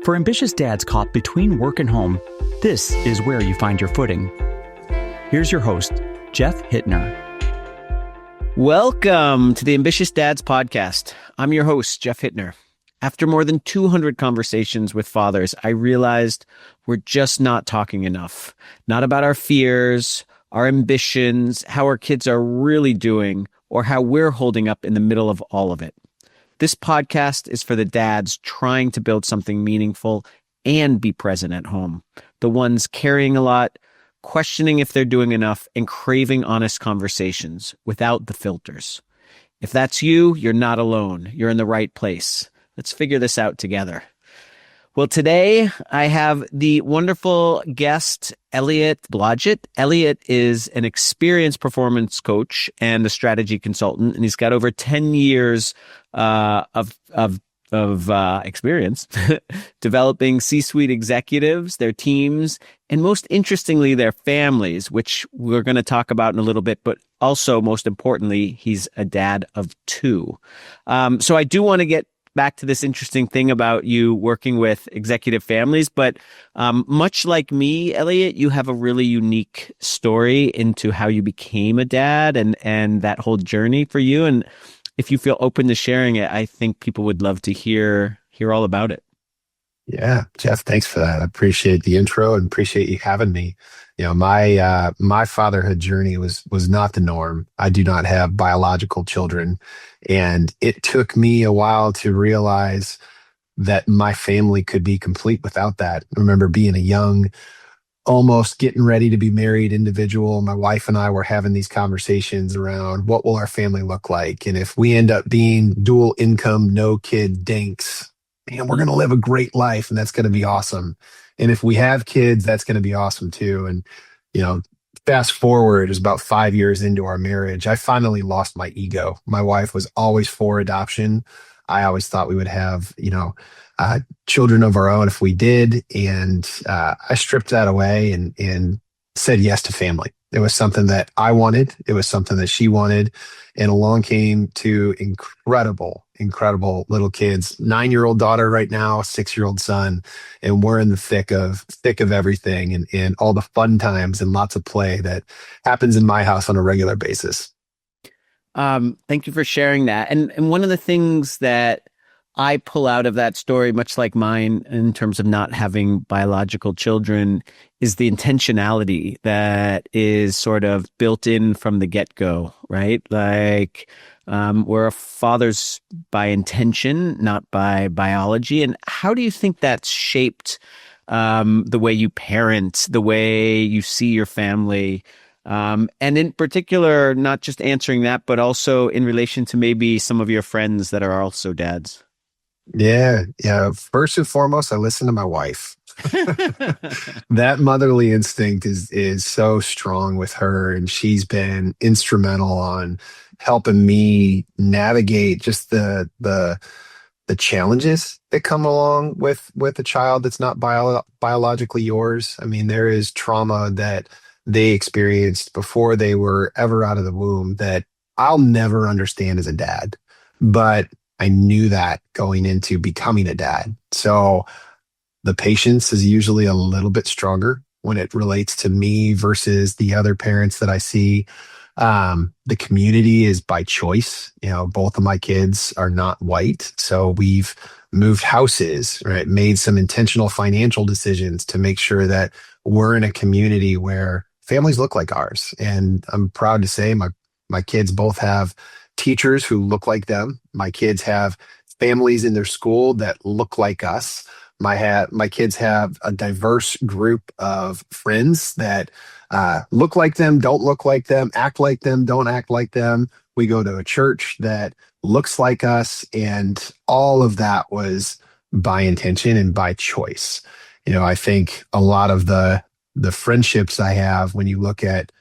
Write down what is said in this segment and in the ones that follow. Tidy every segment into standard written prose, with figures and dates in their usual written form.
For ambitious dads caught between work and home, this is where you find your footing. Here's your host, Jeff Hittner. Welcome to the Ambitious Dads Podcast. I'm your host, Jeff Hittner. After more than 200 conversations with fathers, I realized we're just not talking enough. Not about our fears, our ambitions, how our kids are really doing, or how we're holding up in the middle of all of it. This podcast is for the dads trying to build something meaningful and be present at home. The ones carrying a lot, questioning if they're doing enough, and craving honest conversations without the filters. If that's you, you're not alone. You're in the right place. Let's figure this out together. Well, today I have the wonderful guest, Elliot Blodgett. Elliot is an experienced performance coach and a strategy consultant, and he's got over 10 years of experience developing C-suite executives, their teams, and most interestingly, their families, which we're going to talk about in a little bit, but also most importantly, he's a dad of two. So I do want to get back to this interesting thing about you working with executive families, but much like me, Elliot, you have a really unique story into how you became a dad and that whole journey for you. And if you feel open to sharing it, I think people would love to hear all about it. Yeah, Jeff, thanks for that. I appreciate the intro and appreciate you having me. You know, my fatherhood journey was not the norm. I do not have biological children, and it took me a while to realize that my family could be complete without that. I remember being a young, almost getting ready to be married individual. My wife and I were having these conversations around what will our family look like, and if we end up being dual income, no kid dinks, man, we're going to live a great life, and that's going to be awesome. And if we have kids, that's going to be awesome too. And, you know, fast forward is about 5 years into our marriage, I finally lost my ego. My wife was always for adoption. I always thought we would have, children of our own if we did. And I stripped that away and said yes to family. It was something that I wanted. It was something that she wanted. And along came two incredible little kids, 9-year-old daughter right now, 6-year-old son. And we're in the thick of everything and all the fun times and lots of play that happens in my house on a regular basis. Thank you for sharing that. And one of the things that I pull out of that story, much like mine in terms of not having biological children, is the intentionality that is sort of built in from the get-go, right? Like we're fathers by intention, not by biology. And how do you think that's shaped the way you parent, the way you see your family? And in particular, not just answering that, but also in relation to maybe some of your friends that are also dads. Yeah. First and foremost, I listen to my wife. That motherly instinct is so strong with her, and she's been instrumental on helping me navigate just the challenges that come along with a child that's not biologically yours. I mean, there is trauma that they experienced before they were ever out of the womb that I'll never understand as a dad, but I knew that going into becoming a dad. So the patience is usually a little bit stronger when it relates to me versus the other parents that I see. The community is by choice. You know, both of my kids are not white. So we've moved houses, right? Made some intentional financial decisions to make sure that we're in a community where families look like ours. And I'm proud to say my kids both have teachers who look like them. My kids have families in their school that look like us. My kids have a diverse group of friends that look like them, don't look like them, act like them, don't act like them. We go to a church that looks like us, and all of that was by intention and by choice. You know, I think a lot of the friendships I have, when you look at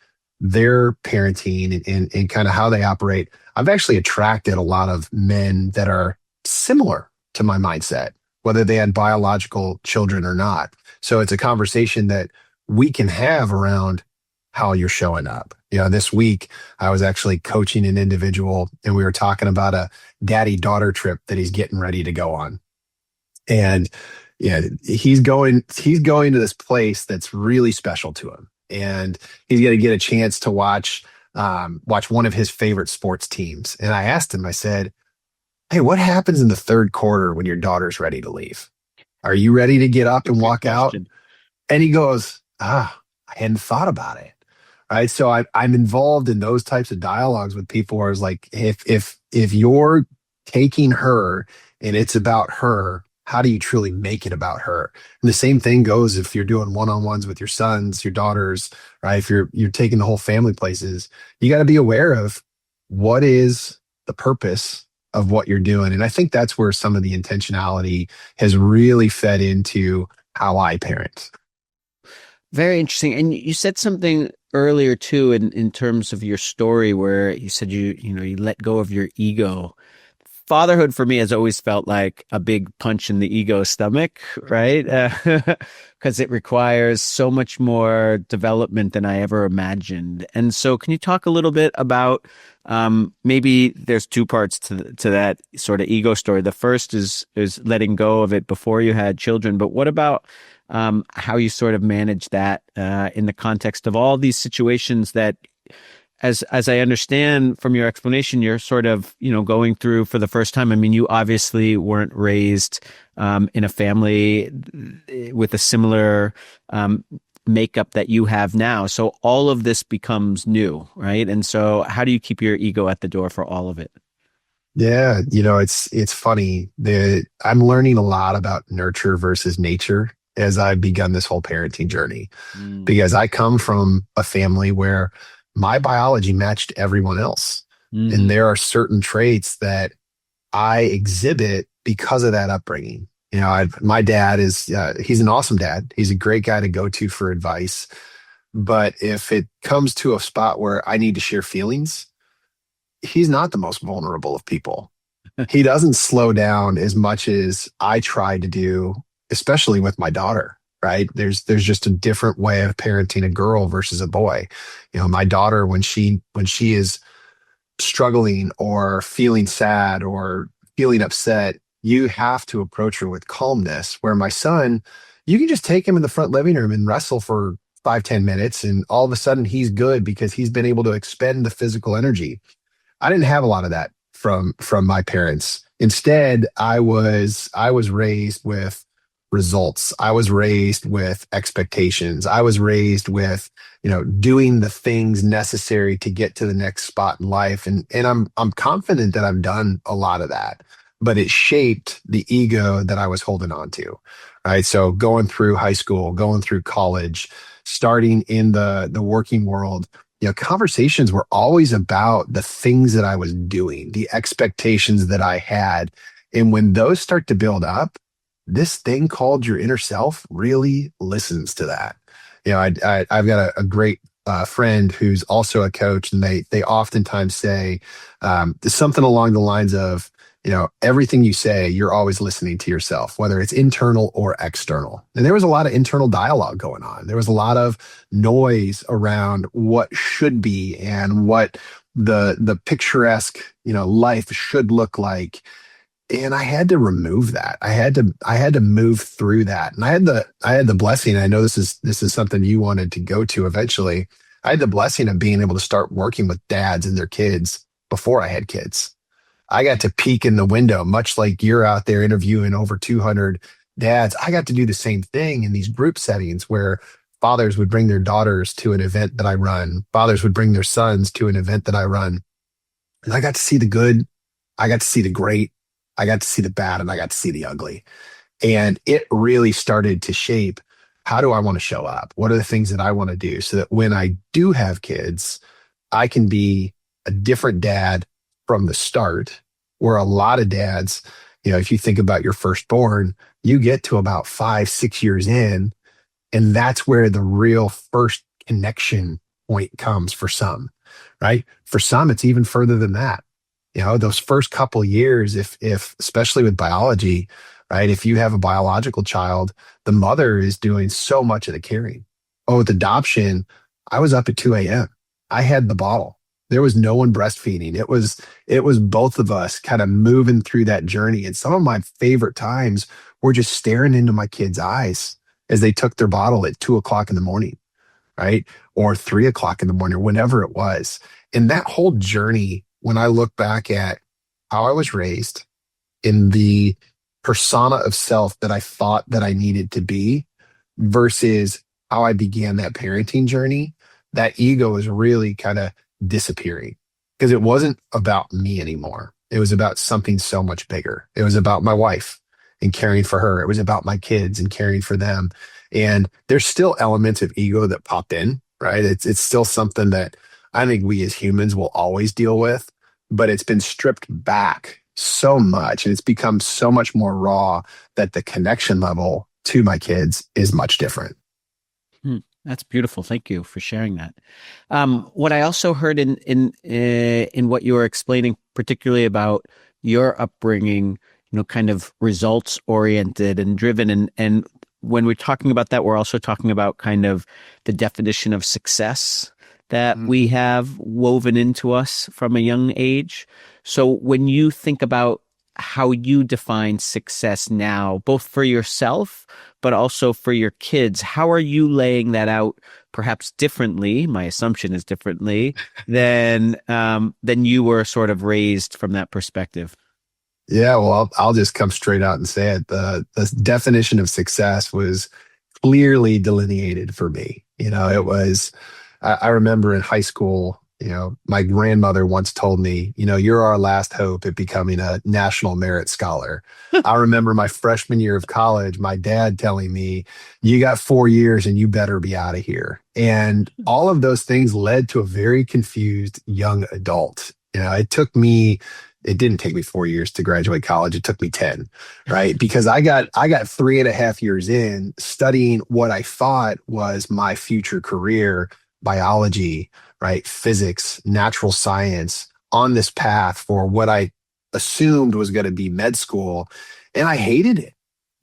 their parenting and kind of how they operate, I've actually attracted a lot of men that are similar to my mindset, whether they had biological children or not. So it's a conversation that we can have around how you're showing up. You know, this week I was actually coaching an individual, and we were talking about a daddy-daughter trip that he's getting ready to go on. And, yeah, he's going to this place that's really special to him, and he's going to get a chance to watch one of his favorite sports teams. And I asked him, I said, "Hey, what happens in the third quarter when your daughter's ready to leave? Are you ready to get up and Good walk out?" question. And he goes, I hadn't thought about it. Right. So I'm involved in those types of dialogues with people where it's like, if you're taking her and it's about her, how do you truly make it about her? And the same thing goes if you're doing one-on-ones with your sons, your daughters, right? If you're taking the whole family places, you got to be aware of what is the purpose of what you're doing. And I think that's where some of the intentionality has really fed into how I parent. Very interesting. And you said something earlier too in terms of your story where you said you let go of your ego. Fatherhood for me has always felt like a big punch in the ego stomach, right? Because it requires so much more development than I ever imagined. And so, can you talk a little bit about maybe there's two parts to that sort of ego story. The first is letting go of it before you had children, but what about how you sort of manage that in the context of all these situations that as I understand from your explanation, you're sort of, going through for the first time. I mean, you obviously weren't raised in a family with a similar makeup that you have now. So all of this becomes new, right? And so how do you keep your ego at the door for all of it? Yeah, it's funny that I'm learning a lot about nurture versus nature as I've begun this whole parenting journey, Mm, because I come from a family where my biology matched everyone else. And hmm there are certain traits that I exhibit because of that upbringing. My dad he's an awesome dad. He's a great guy to go to for advice. But if it comes to a spot where I need to share feelings, he's not the most vulnerable of people. He doesn't slow down as much as I try to do, especially with my daughter, right? There's just a different way of parenting a girl versus a boy. My daughter, when she is struggling or feeling sad or feeling upset, you have to approach her with calmness. Where my son, you can just take him in the front living room and wrestle for 5-10 minutes, and all of a sudden he's good because he's been able to expend the physical energy. I didn't have a lot of that from my parents. Instead, I was raised with results. I was raised with expectations. I was raised with, doing the things necessary to get to the next spot in life. And I'm confident that I've done a lot of that, but it shaped the ego that I was holding on to. Right. So going through high school, going through college, starting in the working world, conversations were always about the things that I was doing, the expectations that I had. And when those start to build up, this thing called your inner self really listens to that. I've got a great friend who's also a coach, and they oftentimes say something along the lines of, everything you say, you're always listening to yourself, whether it's internal or external. And there was a lot of internal dialogue going on. There was a lot of noise around what should be and what the picturesque, life should look like. And I had to remove that. I had to move through that. And I had the blessing. I know this is something you wanted to go to eventually. I had the blessing of being able to start working with dads and their kids before I had kids. I got to peek in the window, much like you're out there interviewing over 200 dads. I got to do the same thing in these group settings where fathers would bring their daughters to an event that I run. Fathers would bring their sons to an event that I run. And I got to see the good. I got to see the great. I got to see the bad, and I got to see the ugly. And it really started to shape, how do I want to show up? What are the things that I want to do so that when I do have kids, I can be a different dad from the start? Where a lot of dads, if you think about your firstborn, you get to about 5-6 years in, and that's where the real first connection point comes for some, right? For some, it's even further than that. Those first couple years, if especially with biology, right? If you have a biological child, the mother is doing so much of the caring. Oh, with adoption, I was up at 2 a.m. I had the bottle. There was no one breastfeeding. It was both of us kind of moving through that journey. And some of my favorite times were just staring into my kids' eyes as they took their bottle at 2 o'clock in the morning, right? Or 3 o'clock in the morning, or whenever it was. And that whole journey, when I look back at how I was raised in the persona of self that I thought that I needed to be versus how I began that parenting journey, that ego is really kind of disappearing because it wasn't about me anymore. It was about something so much bigger. It was about my wife and caring for her. It was about my kids and caring for them. And there's still elements of ego that pop in, right? It's still something that I think we as humans will always deal with, but it's been stripped back so much and it's become so much more raw that the connection level to my kids is much different. That's beautiful. Thank you for sharing that. What I also heard in what you were explaining, particularly about your upbringing, kind of results oriented and driven, and when we're talking about that, we're also talking about kind of the definition of success that we have woven into us from a young age. So when you think about how you define success now, both for yourself, but also for your kids, how are you laying that out perhaps differently? My assumption is differently than you were sort of raised from that perspective. Yeah, well, I'll just come straight out and say it. The definition of success was clearly delineated for me. It was, I remember in high school, my grandmother once told me, you're our last hope at becoming a National Merit Scholar. I remember my freshman year of college, my dad telling me, you got 4 years and you better be out of here. And all of those things led to a very confused young adult. It didn't take me 4 years to graduate college. It took me 10, right? Because I got 3.5 years in studying what I thought was my future career, biology, right? Physics, natural science, on this path for what I assumed was going to be med school. And I hated it,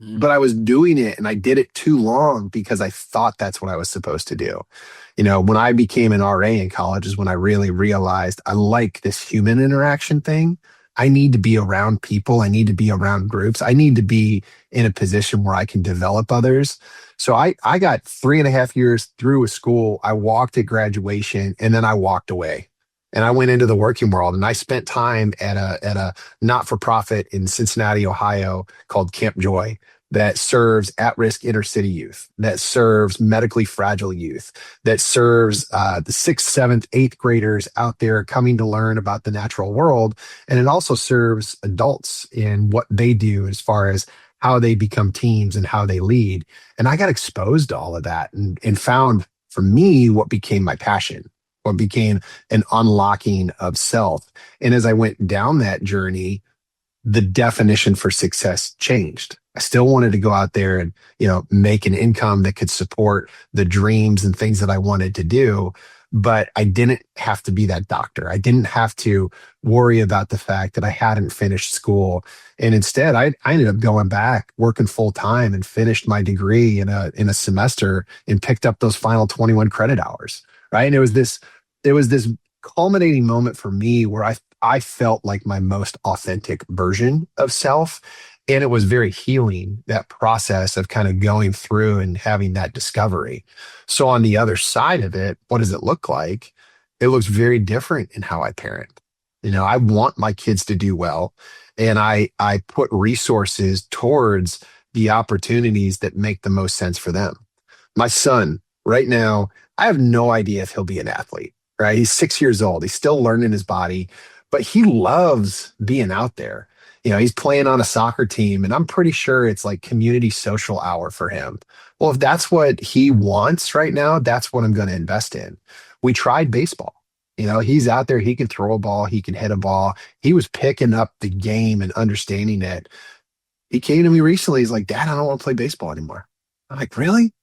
but I was doing it and I did it too long because I thought that's what I was supposed to do. When I became an RA in college is when I really realized I like this human interaction thing. I need to be around people. I need to be around groups. I need to be in a position where I can develop others. So I got 3.5 years through with school. I walked at graduation and then I walked away and I went into the working world and I spent time at a not-for-profit in Cincinnati, Ohio called Camp Joy that serves at-risk inner city youth, that serves medically fragile youth, that serves the 6th, 7th, 8th graders out there coming to learn about the natural world. And it also serves adults in what they do as far as how they become teams and how they lead. And I got exposed to all of that and found for me what became my passion, what became an unlocking of self. And as I went down that journey, the definition for success changed. I still wanted to go out there and, make an income that could support the dreams and things that I wanted to do. But I didn't have to be that doctor. I didn't have to worry about the fact that I hadn't finished school. And instead, I ended up going back, working full time and finished my degree in a semester and picked up those final 21 credit hours. Right. And it was this culminating moment for me where I felt like my most authentic version of self. And it was very healing, that process of kind of going through and having that discovery. So on the other side of it, what does it look like? It looks very different in how I parent. I want my kids to do well. And I put resources towards the opportunities that make the most sense for them. My son, right now, I have no idea if he'll be an athlete, right? He's 6 years old. He's still learning his body, but he loves being out there. He's playing on a soccer team and I'm pretty sure it's like community social hour for him. Well, if that's what he wants right now, that's what I'm going to invest in. We tried baseball. He's out there. He can throw a ball. He can hit a ball. He was picking up the game and understanding it. He came to me recently. He's like, Dad, I don't want to play baseball anymore. I'm like, really?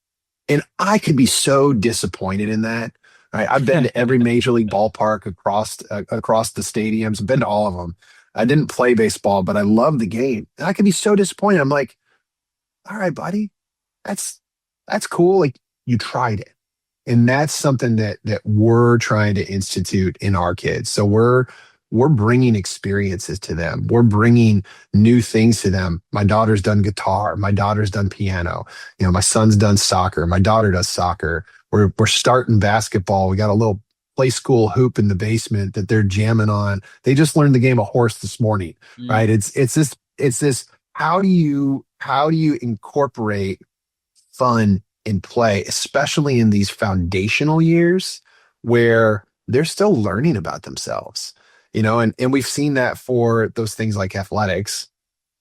And I could be so disappointed in that. Right? I've been to every major league ballpark across the stadiums. I've been to all of them. I didn't play baseball, but I love the game. And I could be so disappointed. I'm like, all right, buddy, that's cool. Like you tried it. And that's something that we're trying to institute in our kids. So we're bringing experiences to them. We're bringing new things to them. My daughter's done guitar. My daughter's done piano. My son's done soccer. My daughter does soccer. We're starting basketball. We got a little play school hoop in the basement that they're jamming on. They just learned the game of horse this morning, right? It's this. How do you incorporate fun in play, especially in these foundational years where they're still learning about themselves? And we've seen that for those things like athletics.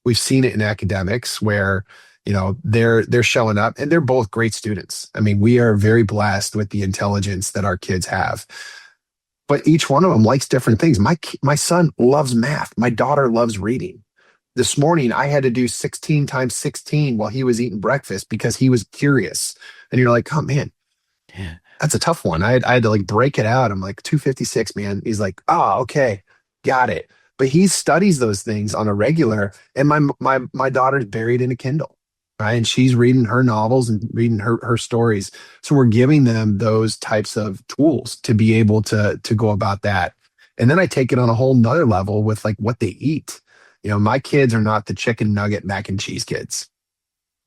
We've seen it in academics where, they're showing up and they're both great students. I mean, we are very blessed with the intelligence that our kids have, but each one of them likes different things. My son loves math. My daughter loves reading. This morning, I had to do 16 times 16 while he was eating breakfast because he was curious. And you're like, oh man, Yeah. that's a tough one. I had to like break it out. I'm like, 256, man. He's like, oh, okay, got it. But he studies those things on a regular, and my daughter's buried in a Kindle, right? And she's reading her novels and reading her stories. So we're giving them those types of tools to be able to go about that. And then I take it on a whole nother level with like what they eat. My kids are not the chicken nugget mac and cheese kids.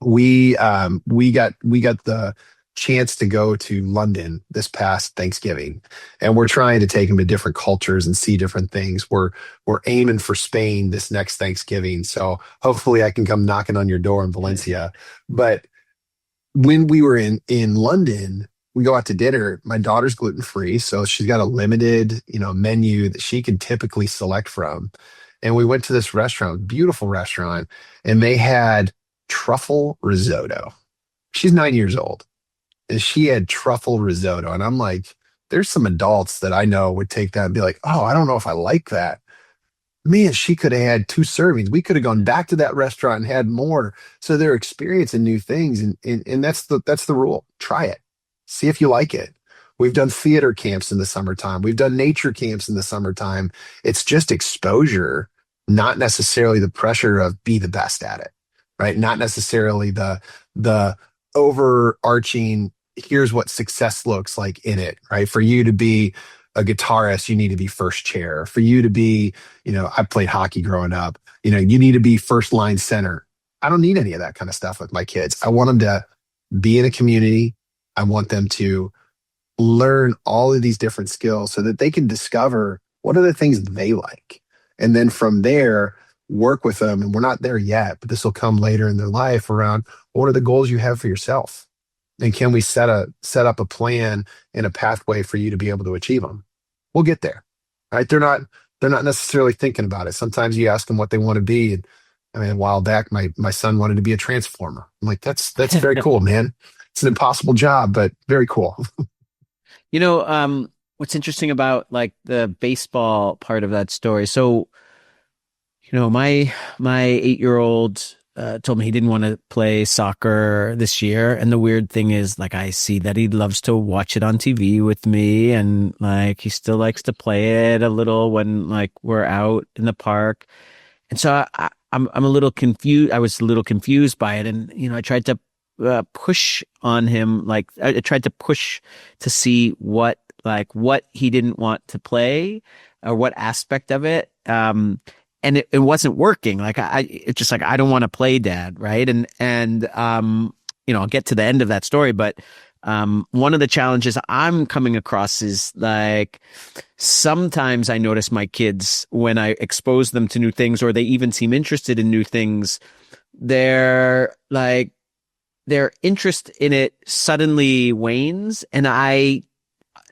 We got the chance to go to London this past Thanksgiving, and we're trying to take them to different cultures and see different things. We're aiming for Spain this next Thanksgiving, so hopefully I can come knocking on your door in Valencia. But when we were in London, we go out to dinner. My daughter's gluten free, so she's got a limited menu that she can typically select from. And we went to this restaurant, beautiful restaurant, and they had truffle risotto. She's 9 years old, and she had truffle risotto. And I'm like, there's some adults that I know would take that and be like, oh, I don't know if I like that. Man, she could have had 2 servings. We could have gone back to that restaurant and had more. So they're experiencing new things. And that's the rule. Try it. See if you like it. We've done theater camps in the summertime. We've done nature camps in the summertime. It's just exposure, not necessarily the pressure of be the best at it, right? Not necessarily the overarching, here's what success looks like in it, right? For you to be a guitarist, you need to be first chair. For you to be, I played hockey growing up, you need to be first line center. I don't need any of that kind of stuff with my kids. I want them to be in a community. I want them to learn all of these different skills so that they can discover what are the things they like. And then from there, work with them. And we're not there yet, but this will come later in their life around what are the goals you have for yourself? And can we set up a plan and a pathway for you to be able to achieve them? We'll get there, right? They're not necessarily thinking about it. Sometimes you ask them what they want to be. And I mean, a while back, my son wanted to be a transformer. I'm like, that's very cool, man. It's an impossible job, but very cool. What's interesting about like the baseball part of that story. So, my 8-year-old told me he didn't want to play soccer this year. And the weird thing is, like, I see that he loves to watch it on TV with me, and like he still likes to play it a little when like we're out in the park. And so I'm a little confused. I was a little confused by it, and I tried to push on him. Like I tried to push to see what he didn't want to play or what aspect of it. And it wasn't working. Like it's just like, I don't want to play, Dad. Right. And I'll get to the end of that story, but one of the challenges I'm coming across is like, sometimes I notice my kids, when I expose them to new things, or they even seem interested in new things, their interest in it suddenly wanes. And I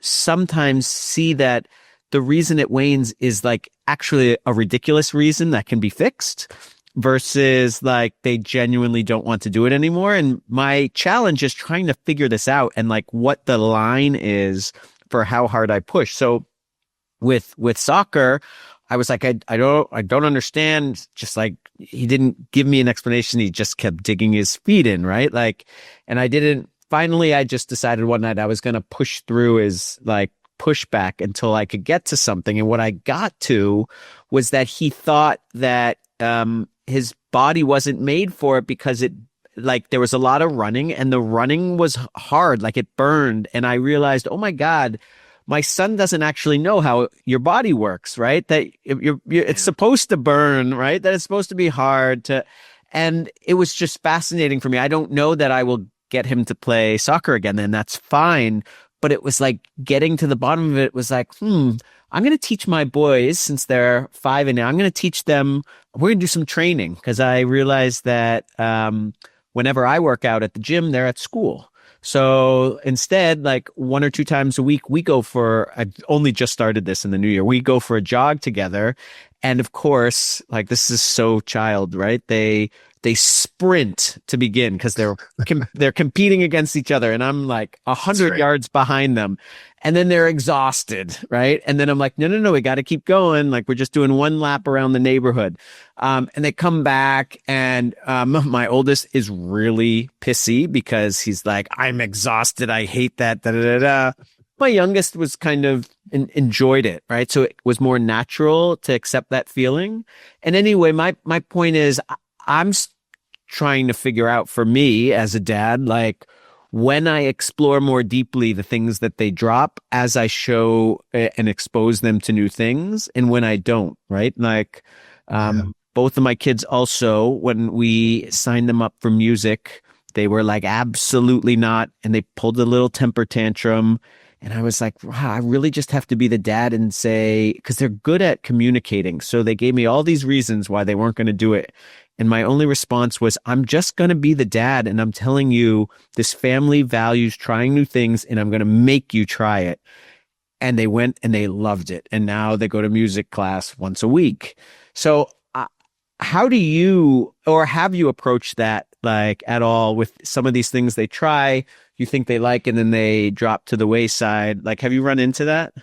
sometimes see that the reason it wanes is like actually a ridiculous reason that can be fixed, versus like they genuinely don't want to do it anymore. And my challenge is trying to figure this out and like what the line is for how hard I push. So with soccer, I was like, I don't understand. Just like, he didn't give me an explanation. He just kept digging his feet in, right? Like, and finally, I just decided one night I was going to push through his like pushback until I could get to something. And what I got to was that he thought that his body wasn't made for it because like there was a lot of running, and the running was hard, like it burned. And I realized, oh my God, my son doesn't actually know how your body works, right? That it's supposed to burn, right? That it's supposed to be hard to, and it was just fascinating for me. I don't know that I will get him to play soccer again, and that's fine. But it was like getting to the bottom of it was like, I'm going to teach my boys, since they're 5 and now, I'm going to teach them, we're going to do some training, because I realized that whenever I work out at the gym, they're at school. So instead, like 1 or 2 times a week, we go for, I've only just started this in the new year, we go for a jog together. And of course, like this is so child, right? They sprint to begin because they're competing against each other, and I'm like 100 yards behind them, and then they're exhausted, right? And then I'm like, no, we got to keep going. Like we're just doing one lap around the neighborhood, and they come back, and my oldest is really pissy because he's like, I'm exhausted. I hate that. Da, da, da, da. My youngest was kind of enjoyed it, right? So it was more natural to accept that feeling. And anyway, my point is, I'm trying to figure out for me as a dad, like when I explore more deeply the things that they drop as I show and expose them to new things, and when I don't, right? Like, both of my kids also, when we signed them up for music, they were like, absolutely not. And they pulled a little temper tantrum. And I was like, wow, I really just have to be the dad and say, because they're good at communicating. So they gave me all these reasons why they weren't going to do it. And my only response was, I'm just going to be the dad. And I'm telling you, this family values trying new things, and I'm going to make you try it. And they went and they loved it. And now they go to music class once a week. So how do you, or have you approached that like at all with some of these things they try, you think they like, and then they drop to the wayside? Like, have you run into that?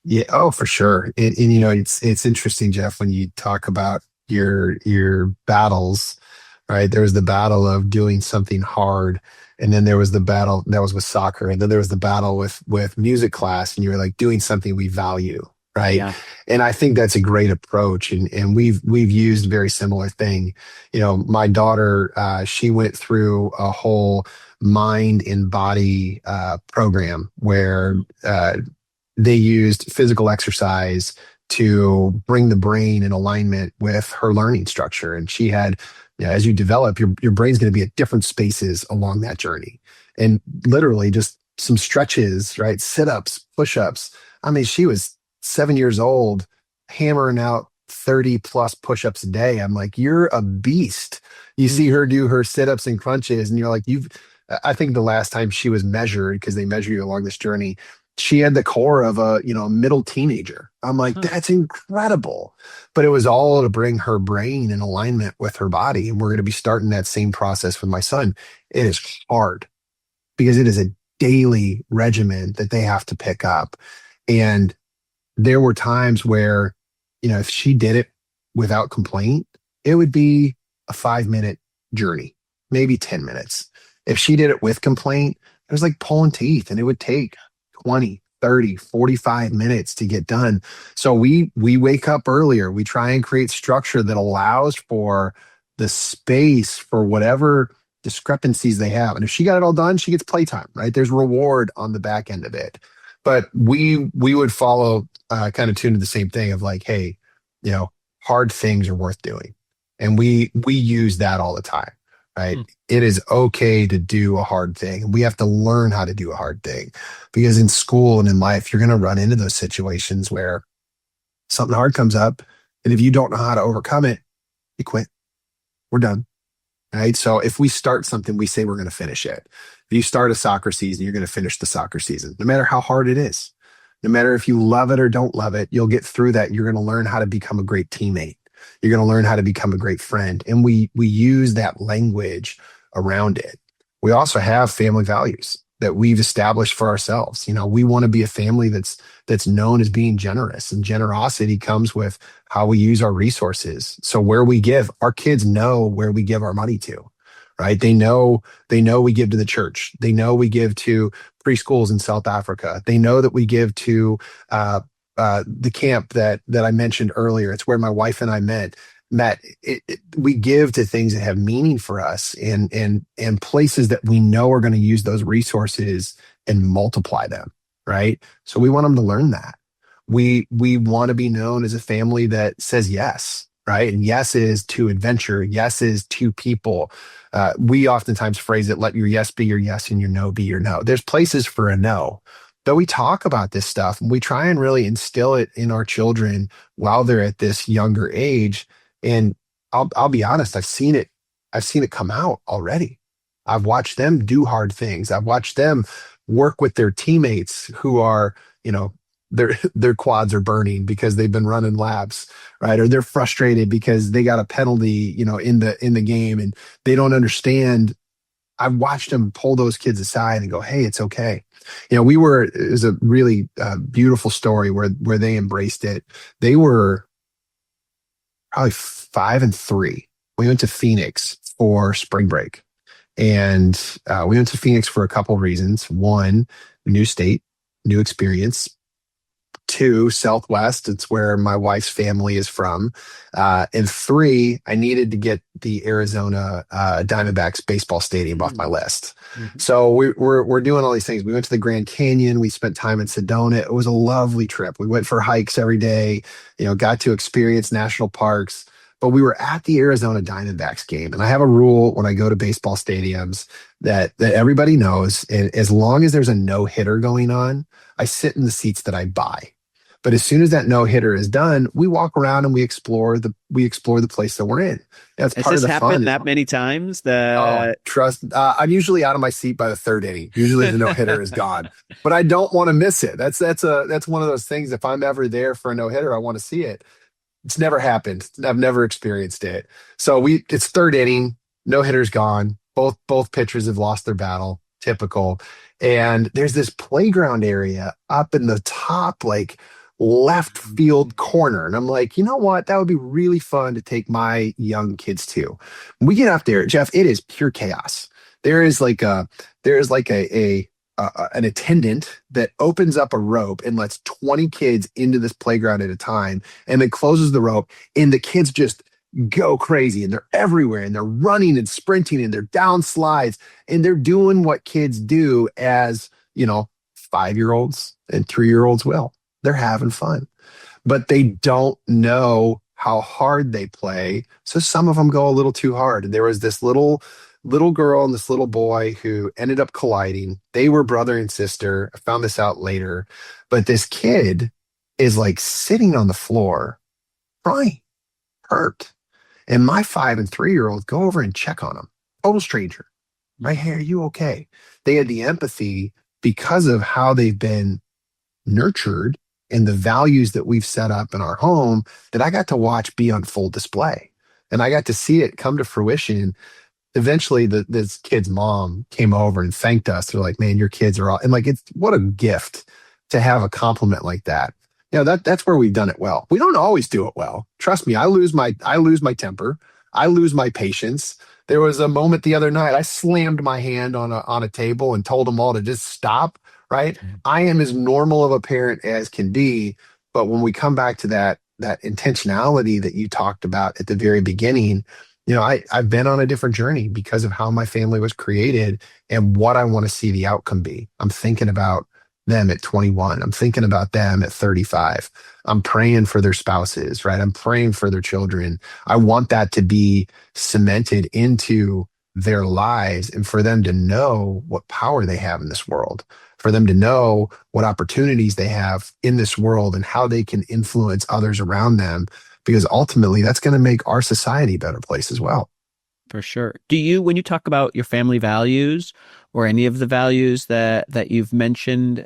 Yeah. Oh, for sure. And you know, it's interesting, Jeff, when you talk about your battles, right? There was the battle of doing something hard, and then there was the battle that was with soccer, and then there was the battle with music class, and you were like doing something we value, right? Yeah. And I think that's a great approach, and we've used a very similar thing. You know, my daughter, she went through a whole mind and body program where they used physical exercise to bring the brain in alignment with her learning structure. And she had, you know, as you develop, your brain's going to be at different spaces along that journey. And literally just some stretches, right? Sit-ups, push-ups. I mean, she was 7 years old, hammering out 30 plus push-ups a day. I'm like, you're a beast. You see her do her sit-ups and crunches, and you're like, I think the last time she was measured, because they measure you along this journey, she had the core of a, you know, middle teenager. I'm like, that's incredible. But it was all to bring her brain in alignment with her body. And we're going to be starting that same process with my son. It is hard because it is a daily regimen that they have to pick up. And there were times where, you know, if she did it without complaint, it would be a 5-minute journey, maybe 10 minutes. If she did it with complaint, it was like pulling teeth, and it would take 20, 30, 45 minutes to get done. So we wake up earlier. We try and create structure that allows for the space for whatever discrepancies they have. And if she got it all done, she gets playtime, right? There's reward on the back end of it. But we would follow kind of tune to the same thing of like, hey, you know, hard things are worth doing. And we use that all the time. Right. It is okay to do a hard thing. We have to learn how to do a hard thing, because in school and in life, you're going to run into those situations where something hard comes up. And if you don't know how to overcome it, you quit. We're done. Right. So if we start something, we say we're going to finish it. If you start a soccer season, you're going to finish the soccer season, no matter how hard it is. No matter if you love it or don't love it, you'll get through that. You're going to learn how to become a great teammate. You're going to learn how to become a great friend. And we use that language around it. We also have family values that we've established for ourselves. You know, we want to be a family that's known as being generous, and generosity comes with how we use our resources. So where we give, our kids know where we give our money to, right? They know we give to the church. They know we give to preschools in South Africa. They know that we give to the camp that I mentioned earlier. It's where my wife and I met. Matt, we give to things that have meaning for us, and places that we know are going to use those resources and multiply them, right? So we want them to learn that. We want to be known as a family that says yes, right? And yes is to adventure. Yes is to people. We oftentimes phrase it, let your yes be your yes and your no be your no. There's places for a no. But we talk about this stuff and we try and really instill it in our children while they're at this younger age. And I'll be honest, I've seen it come out already. I've watched them do hard things. I've watched them work with their teammates who are, you know, their quads are burning because they've been running laps, right? Or they're frustrated because they got a penalty, in the game, and they don't understand. I've watched them pull those kids aside and go, "Hey, it's okay." It was a really beautiful story where they embraced it. They were probably 5 and 3. We went to Phoenix for spring break, and we went to Phoenix for a couple of reasons. One, new state, new experience. Two, Southwest. It's where my wife's family is from. And three, I needed to get the Arizona Diamondbacks baseball stadium off my list. Mm-hmm. So we're doing all these things. We went to the Grand Canyon. We spent time in Sedona. It was a lovely trip. We went for hikes every day, got to experience national parks. But we were at the Arizona Diamondbacks game. And I have a rule when I go to baseball stadiums that everybody knows. And as long as there's a no hitter going on, I sit in the seats that I buy. But as soon as that no hitter is done, we walk around and we explore the place that we're in. That's Has part of this the happened fun. that many times? Trust. I'm usually out of my seat by the third inning. Usually the no hitter is gone, but I don't want to miss it. That's one of those things. If I'm ever there for a no hitter, I want to see it. It's never happened. I've never experienced it. So it's third inning. No hitter's gone. Both pitchers have lost their battle. Typical. And there's this playground area up in the top, like left field corner. And I'm like, you know what? That would be really fun to take my young kids to. When we get up there, Jeff, it is pure chaos. There is like an attendant that opens up a rope and lets 20 kids into this playground at a time, and then closes the rope, and the kids just go crazy, and they're everywhere, and they're running and sprinting, and they're down slides, and they're doing what kids do as, 5-year-olds and 3-year-olds will. They're having fun, but they don't know how hard they play. So some of them go a little too hard. And there was this little girl and this little boy who ended up colliding. They were brother and sister. I found this out later, but this kid is like sitting on the floor crying, hurt. And my 5 and 3-year-olds go over and check on him. Total stranger. Right? Hey, are you okay? They had the empathy because of how they've been nurtured and the values that we've set up in our home that I got to watch be on full display. And I got to see it come to fruition. Eventually, this kid's mom came over and thanked us. They're like, "Man, your kids are all," and like, it's what a gift to have a compliment like that. That's where we've done it well. We don't always do it well. Trust me, I lose my temper. I lose my patience. There was a moment the other night, I slammed my hand on a table and told them all to just stop. Right? I am as normal of a parent as can be. But when we come back to that intentionality that you talked about at the very beginning, I've been on a different journey because of how my family was created and what I want to see the outcome be. I'm thinking about them at 21. I'm thinking about them at 35. I'm praying for their spouses, right? I'm praying for their children. I want that to be cemented into their lives and for them to know what power they have in this world, for them to know what opportunities they have in this world and how they can influence others around them, because ultimately that's going to make our society a better place as well. For sure. When you talk about your family values or any of the values that you've mentioned,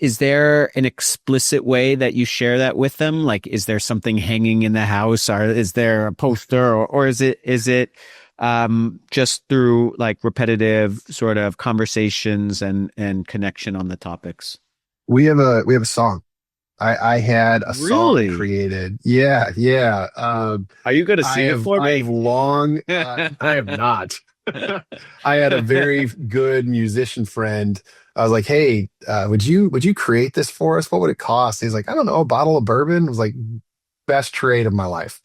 is there an explicit way that you share that with them? Like, is there something hanging in the house, or is there a poster, or is it just through like repetitive sort of conversations and connection on the topics? We have a song. I had a song created. Yeah. Are you going to sing it for me? I have long. I have not. I had a very good musician friend. I was like, "Hey, would you create this for us? What would it cost?" He's like, "I don't know, a bottle of bourbon." It was like best trade of my life.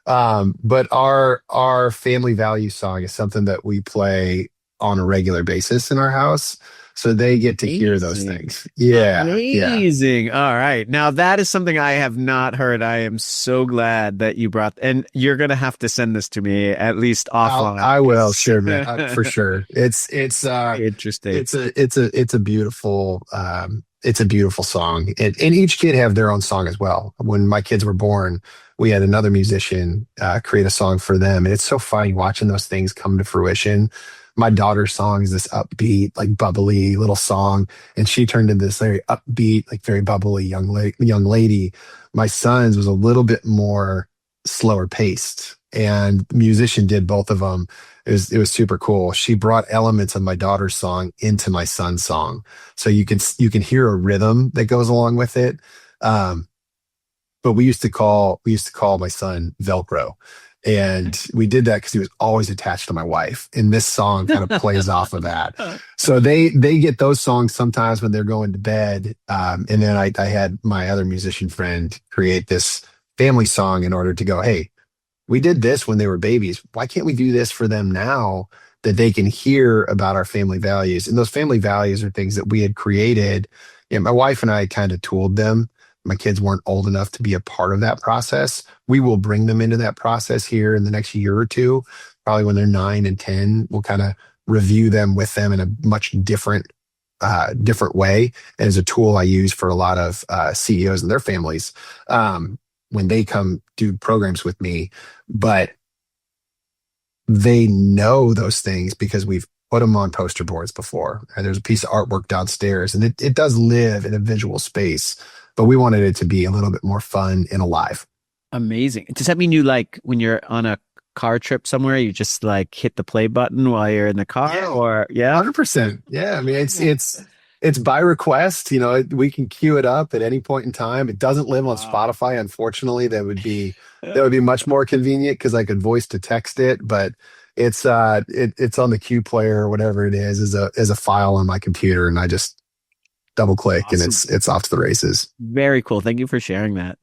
But our family value song is something that we play on a regular basis in our house, so they get to hear those Amazing. things. Yeah, yeah. Amazing. All right. Now that is something I have not heard. I am so glad that you brought, and you're going to have to send this to me at least offline. I will, 'Cause sure, man, for sure. interesting. It's a beautiful song, and each kid have their own song as well. When my kids were born, we had another musician create a song for them, and it's so funny watching those things come to fruition. My daughter's song is this upbeat, like bubbly little song, and she turned into this very upbeat, like very bubbly young lady. My son's was a little bit more slower paced, and the musician did both of them. It was super cool. She brought elements of my daughter's song into my son's song, so you can hear a rhythm that goes along with it. Um, but we used to call my son Velcro, and we did that because he was always attached to my wife. And this song kind of plays off of that. So they get those songs sometimes when they're going to bed. And then I had my other musician friend create this family song in order to go, hey, we did this when they were babies. Why can't we do this for them now that they can hear about our family values? And those family values are things that we had created. My wife and I kind of tooled them. My kids weren't old enough to be a part of that process. We will bring them into that process here in the next year or two, probably when they're 9 and 10. We'll kind of review them with them in a much different way. And as a tool I use for a lot of CEOs and their families when they come do programs with me. But they know those things because we've put them on poster boards before. And there's a piece of artwork downstairs, and it does live in a visual space, but we wanted it to be a little bit more fun and alive. Amazing. Does that mean you like when you're on a car trip somewhere, you just like hit the play button while you're in the car Yeah, or yeah? 100%. Yeah, I mean it's by request. We can queue it up at any point in time. It doesn't live on Wow. Spotify, unfortunately. That would be much more convenient because I could voice to text it, but it's on the Q player or whatever it is as a file on my computer, and I just double click and Awesome. it's off to the races. Very cool. Thank you for sharing that.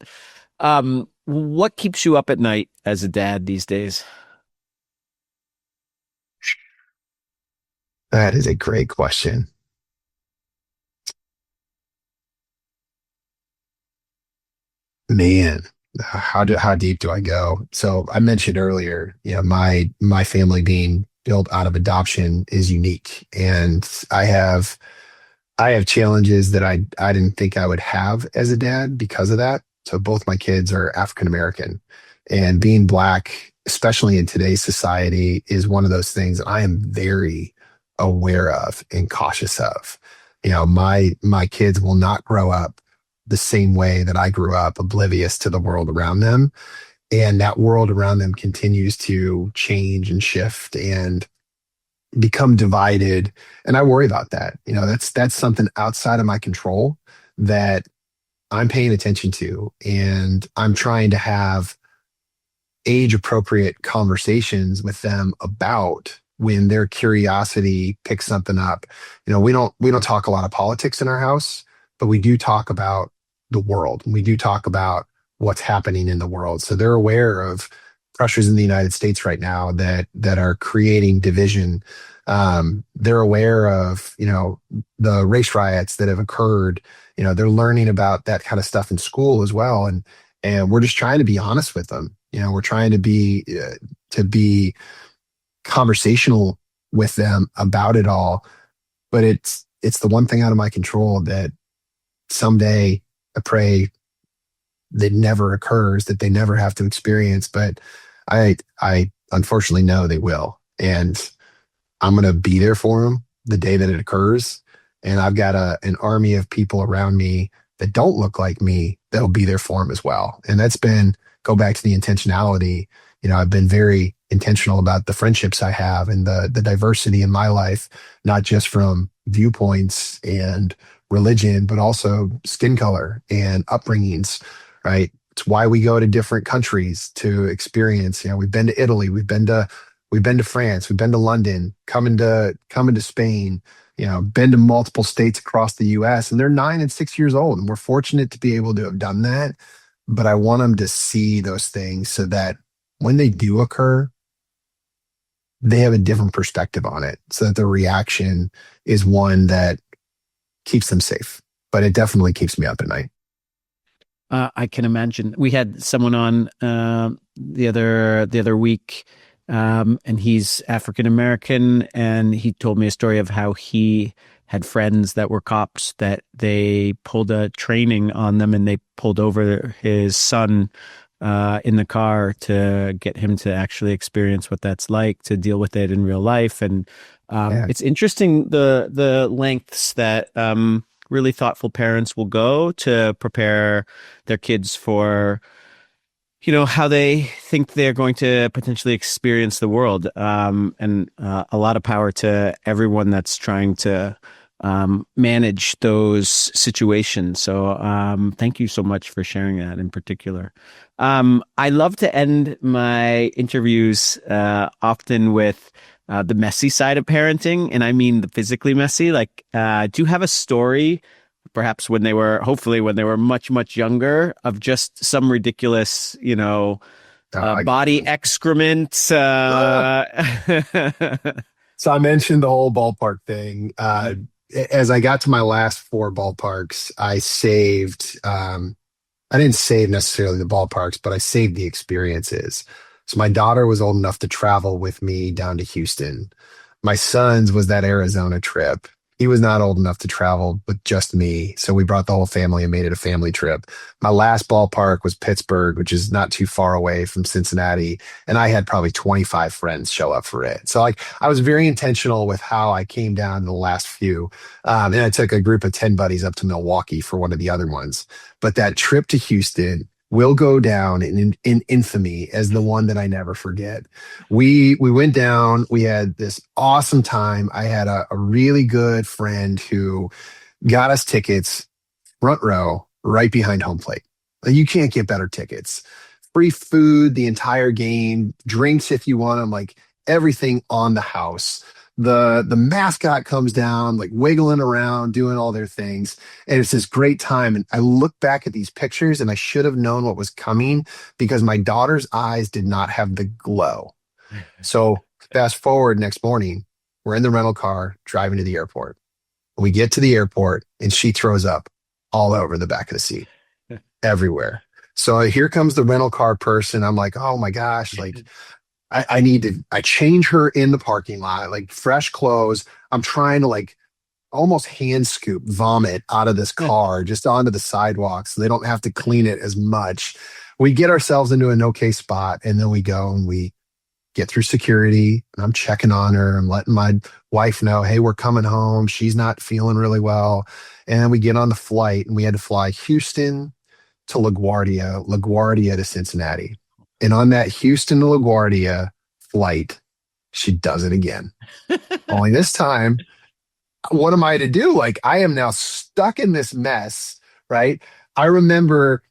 What keeps you up at night as a dad these days? That is a great question. Man, how deep do I go? So I mentioned earlier, my family being built out of adoption is unique, and I have challenges that I didn't think I would have as a dad because of that. So both my kids are African American, and being black, especially in today's society, is one of those things I am very aware of and cautious of. My kids will not grow up the same way that I grew up, oblivious to the world around them. And that world around them continues to change and shift and become divided. And I worry about that. That's something outside of my control that I'm paying attention to. And I'm trying to have age appropriate conversations with them about when their curiosity picks something up. We don't talk a lot of politics in our house, but we do talk about the world. We do talk about what's happening in the world. So they're aware of pressures in the United States right now that are creating division. They're aware of, the race riots that have occurred. They're learning about that kind of stuff in school as well. And we're just trying to be honest with them. We're trying to be conversational with them about it all. But it's the one thing out of my control that someday I pray that never occurs, that they never have to experience. But I unfortunately know they will. And I'm going to be there for them the day that it occurs. And I've got an army of people around me that don't look like me that'll be there for them as well. And go back to the intentionality. I've been very intentional about the friendships I have and the diversity in my life, not just from viewpoints and religion, but also skin color and upbringings, right? It's why we go to different countries to experience. We've been to Italy, we've been to France, we've been to London, coming to Spain, been to multiple states across the US, and they're 9 and 6 years old. And we're fortunate to be able to have done that. But I want them to see those things so that when they do occur, they have a different perspective on it, so that the reaction is one that keeps them safe. But it definitely keeps me up at night. I can imagine. We had someone on the other week, and he's African American, and he told me a story of how he had friends that were cops that they pulled a training on them, and they pulled over his son in the car to get him to actually experience what that's like to deal with it in real life. And it's interesting the lengths that really thoughtful parents will go to prepare their kids for, how they think they're going to potentially experience the world. And a lot of power to everyone that's trying to manage those situations. So thank you so much for sharing that in particular. I love to end my interviews often with the messy side of parenting. And I mean the physically messy. Like, do you have a story, perhaps hopefully when they were much, much younger, of just some ridiculous, body excrement? So I mentioned the whole ballpark thing. As I got to my last 4 ballparks, I saved, I didn't save necessarily the ballparks, but I saved the experiences. So my daughter was old enough to travel with me down to Houston. My son's was that Arizona trip. He was not old enough to travel with just me. So we brought the whole family and made it a family trip. My last ballpark was Pittsburgh, which is not too far away from Cincinnati. And I had probably 25 friends show up for it. So I was very intentional with how I came down in the last few. And I took a group of 10 buddies up to Milwaukee for one of the other ones. But that trip to Houston will go down in infamy as the one that I never forget. We went down, we had this awesome time. I had a really good friend who got us tickets front row right behind home plate. You can't get better tickets. Free food the entire game, drinks if you want them, like everything on the house. The mascot comes down, like wiggling around, doing all their things. And it's this great time. And I look back at these pictures and I should have known what was coming because my daughter's eyes did not have the glow. So fast forward next morning, we're in the rental car driving to the airport. We get to the airport and she throws up all over the back of the seat, everywhere. So here comes the rental car person. I'm like, oh my gosh, like, I change her in the parking lot, like fresh clothes. I'm trying to like almost hand scoop vomit out of this car just onto the sidewalk so they don't have to clean it as much. We get ourselves into an okay spot and then we go and we get through security and I'm checking on her. I'm letting my wife know, hey, we're coming home. She's not feeling really well. And we get on the flight and we had to fly Houston to LaGuardia to Cincinnati. And on that Houston to LaGuardia flight, she does it again. Only this time, what am I to do? Like, I am now stuck in this mess, right? I remember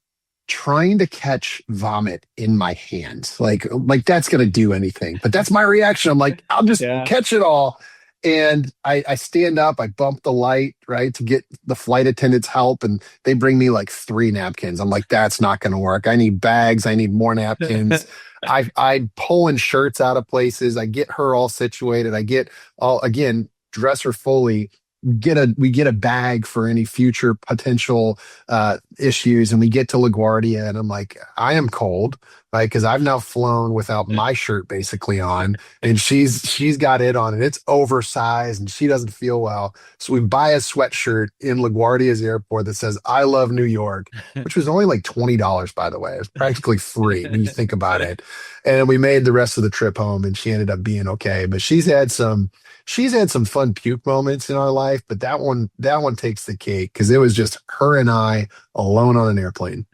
trying to catch vomit in my hand. Like that's going to do anything. But that's my reaction. I'm like, I'll just catch it all. And I stand up, I bump the light, right, to get the flight attendants help. And they bring me like 3 napkins. I'm like, that's not going to work. I need bags. I need more napkins. I pulling shirts out of places. I get her all situated. I get all, again, dress her fully. We get a bag for any future potential issues. And we get to LaGuardia and I'm like, I am cold, right? Because I've now flown without my shirt basically on and she's got it on and it's oversized and she doesn't feel well. So we buy a sweatshirt in LaGuardia's airport that says, I love New York, which was only like $20, by the way. It was practically free when you think about it. And we made the rest of the trip home and she ended up being okay. But she's had some fun puke moments in our life, but that one takes the cake because it was just her and I alone on an airplane.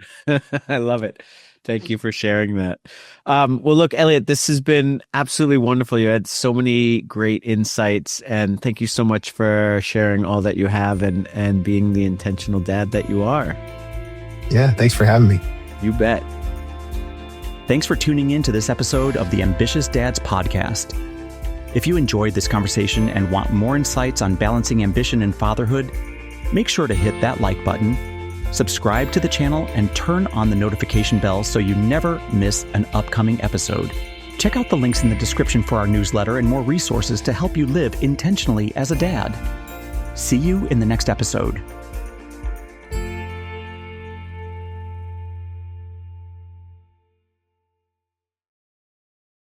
I love it. Thank you for sharing that. Well, look, Elliot, this has been absolutely wonderful. You had so many great insights, and thank you so much for sharing all that you have and being the intentional dad that you are. Yeah, thanks for having me. You bet. Thanks for tuning in to this episode of the Ambitious Dads Podcast. If you enjoyed this conversation and want more insights on balancing ambition and fatherhood, make sure to hit that like button, Subscribe to the channel and turn on the notification bell so you never miss an upcoming episode. Check out the links in the description for our newsletter and more resources to help you live intentionally as a dad. See you in the next episode.